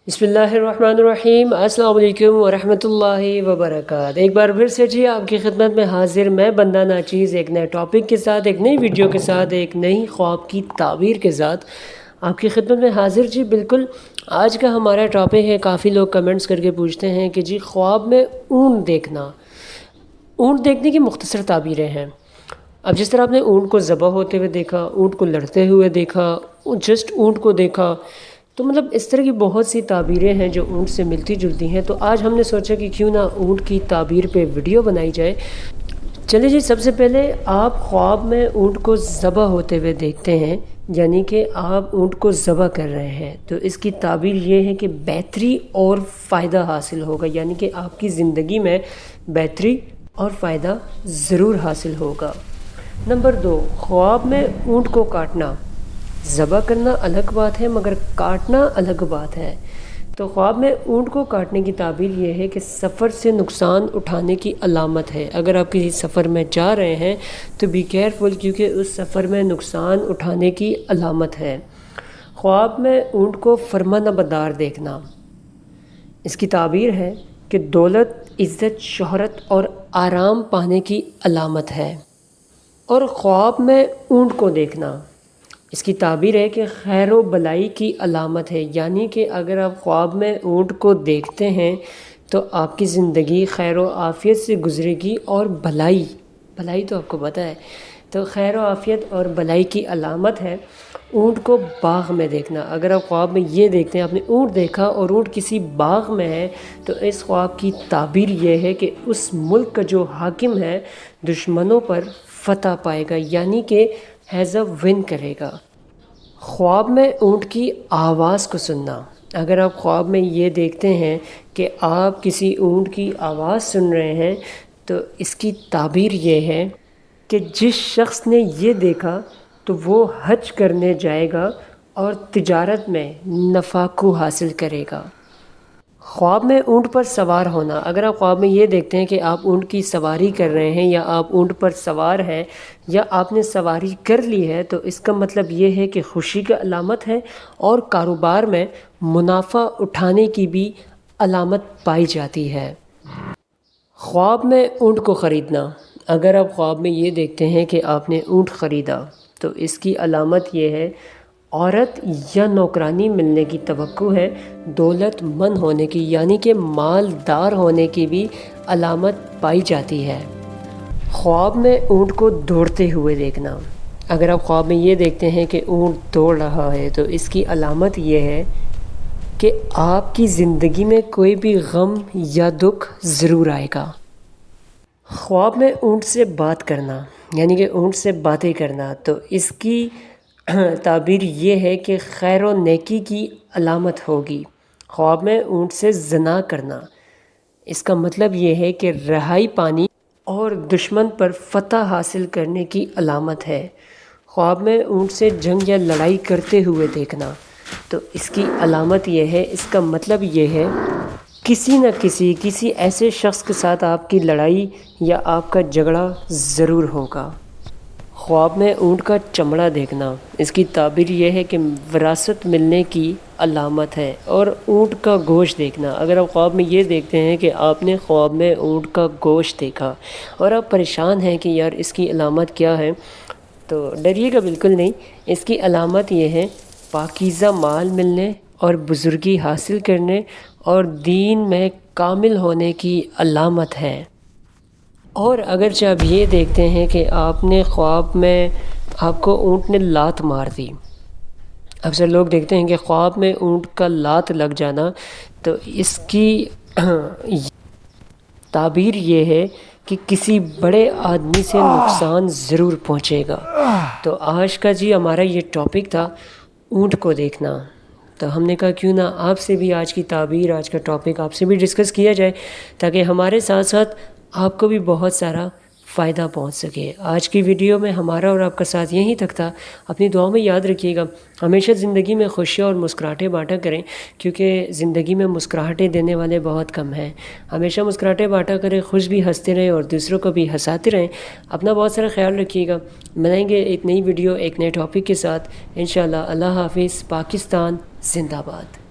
بسم اللہ الرحمن الرحیم۔ السلام علیکم ورحمۃ اللہ وبرکاتہ۔ ایک بار پھر سے جی آپ کی خدمت میں حاضر میں بندہ ناچیز، ایک نئے ٹاپک کے ساتھ، ایک نئی ویڈیو کے ساتھ، ایک نئی خواب کی تعبیر کے ساتھ آپ کی خدمت میں حاضر جی۔ بالکل آج کا ہمارا ٹاپک ہے، کافی لوگ کمنٹس کر کے پوچھتے ہیں کہ جی خواب میں اونٹ دیکھنا، اونٹ دیکھنے کی مختصر تعبیریں ہیں۔ اب جس طرح آپ نے اونٹ کو ذبح ہوتے ہوئے دیکھا، اونٹ کو لڑتے ہوئے دیکھا، جسٹ اونٹ کو دیکھا، تو مطلب اس طرح کی بہت سی تعبیریں ہیں جو اونٹ سے ملتی جلتی ہیں۔ تو آج ہم نے سوچا کہ کیوں نہ اونٹ کی تعبیر پہ ویڈیو بنائی جائے۔ چلے جی، سب سے پہلے آپ خواب میں اونٹ کو ذبح ہوتے ہوئے دیکھتے ہیں، یعنی کہ آپ اونٹ کو ذبح کر رہے ہیں، تو اس کی تعبیر یہ ہے کہ بہتری اور فائدہ حاصل ہوگا، یعنی کہ آپ کی زندگی میں بہتری اور فائدہ ضرور حاصل ہوگا۔ نمبر 2، خواب میں اونٹ کو کاٹنا۔ ذبح کرنا الگ بات ہے مگر کاٹنا الگ بات ہے۔ تو خواب میں اونٹ کو کاٹنے کی تعبیر یہ ہے کہ سفر سے نقصان اٹھانے کی علامت ہے۔ اگر آپ کسی سفر میں جا رہے ہیں تو بی کیئرفل، کیونکہ اس سفر میں نقصان اٹھانے کی علامت ہے۔ خواب میں اونٹ کو فرمانہ بردار دیکھنا، اس کی تعبیر ہے کہ دولت، عزت، شہرت اور آرام پانے کی علامت ہے۔ اور خواب میں اونٹ کو دیکھنا، اس کی تعبیر ہے کہ خیر و بلائی کی علامت ہے، یعنی کہ اگر آپ خواب میں اونٹ کو دیکھتے ہیں تو آپ کی زندگی خیر و عافیت سے گزرے گی، اور بھلائی تو آپ کو پتہ ہے، تو خیر و عافیت اور بھلائی کی علامت ہے۔ اونٹ کو باغ میں دیکھنا، اگر آپ خواب میں یہ دیکھتے ہیں، آپ نے اونٹ دیکھا اور اونٹ کسی باغ میں ہے، تو اس خواب کی تعبیر یہ ہے کہ اس ملک کا جو حاکم ہے دشمنوں پر فتح پائے گا، یعنی کہ ہیز اے ون کرے گا۔ خواب میں اونٹ کی آواز کو سننا، اگر آپ خواب میں یہ دیکھتے ہیں کہ آپ کسی اونٹ کی آواز سن رہے ہیں، تو اس کی تعبیر یہ ہے کہ جس شخص نے یہ دیکھا تو وہ حج کرنے جائے گا اور تجارت میں نفع کو حاصل کرے گا۔ خواب میں اونٹ پر سوار ہونا، اگر آپ خواب میں یہ دیکھتے ہیں کہ آپ اونٹ کی سواری کر رہے ہیں، یا آپ اونٹ پر سوار ہیں، یا آپ نے سواری کر لی ہے، تو اس کا مطلب یہ ہے کہ خوشی کا علامت ہے، اور کاروبار میں منافع اٹھانے کی بھی علامت پائی جاتی ہے۔ خواب میں اونٹ کو خریدنا، اگر آپ خواب میں یہ دیکھتے ہیں کہ آپ نے اونٹ خریدا، تو اس کی علامت یہ ہے عورت یا نوکرانی ملنے کی توقع ہے، دولت مند ہونے کی، یعنی کہ مالدار ہونے کی بھی علامت پائی جاتی ہے۔ خواب میں اونٹ کو دوڑتے ہوئے دیکھنا، اگر آپ خواب میں یہ دیکھتے ہیں کہ اونٹ دوڑ رہا ہے، تو اس کی علامت یہ ہے کہ آپ کی زندگی میں کوئی بھی غم یا دکھ ضرور آئے گا۔ خواب میں اونٹ سے بات کرنا، یعنی کہ اونٹ سے باتیں کرنا، تو اس کی تعبیر یہ ہے کہ خیر و نیکی کی علامت ہوگی۔ خواب میں اونٹ سے زنا کرنا، اس کا مطلب یہ ہے کہ رہائی پانی اور دشمن پر فتح حاصل کرنے کی علامت ہے۔ خواب میں اونٹ سے جنگ یا لڑائی کرتے ہوئے دیکھنا، تو اس کی علامت یہ ہے، اس کا مطلب یہ ہے کسی نہ کسی ایسے شخص کے ساتھ آپ کی لڑائی یا آپ کا جھگڑا ضرور ہوگا۔ خواب میں اونٹ کا چمڑا دیکھنا، اس کی تعبیر یہ ہے کہ وراثت ملنے کی علامت ہے۔ اور اونٹ کا گوشت دیکھنا، اگر آپ خواب میں یہ دیکھتے ہیں کہ آپ نے خواب میں اونٹ کا گوشت دیکھا اور آپ پریشان ہیں کہ یار اس کی علامت کیا ہے، تو ڈریے گا بالکل نہیں، اس کی علامت یہ ہے پاکیزہ مال ملنے اور بزرگی حاصل کرنے اور دین میں کامل ہونے کی علامت ہے۔ اور اگرچہ آپ یہ دیکھتے ہیں کہ آپ نے خواب میں آپ کو اونٹ نے لات مار دی، اکثر لوگ دیکھتے ہیں کہ خواب میں اونٹ کا لات لگ جانا، تو اس کی تعبیر یہ ہے کہ کسی بڑے آدمی سے نقصان ضرور پہنچے گا۔ تو آج کا جی ہمارا یہ ٹاپک تھا، اونٹ کو دیکھنا، تو ہم نے کہا کیوں نہ آپ سے بھی آج کی تعبیر، آج کا ٹاپک آپ سے بھی ڈسکس کیا جائے، تاکہ ہمارے ساتھ ساتھ آپ کو بھی بہت سارا فائدہ پہنچ سکے۔ آج کی ویڈیو میں ہمارا اور آپ کا ساتھ یہیں تک تھا۔ اپنی دعاؤں میں یاد رکھیے گا، ہمیشہ زندگی میں خوشیاں اور مسکراہٹیں بانٹا کریں، کیونکہ زندگی میں مسکراہٹیں دینے والے بہت کم ہیں۔ ہمیشہ مسکراہٹیں بانٹا کریں، خوش بھی ہنستے رہیں اور دوسروں کو بھی ہنساتے رہیں۔ اپنا بہت سارا خیال رکھیے گا۔ بنائیں گے ایک نئی ویڈیو ایک نئے ٹاپک کے ساتھ انشاءاللہ۔ اللہ حافظ۔ پاکستان زندہ باد۔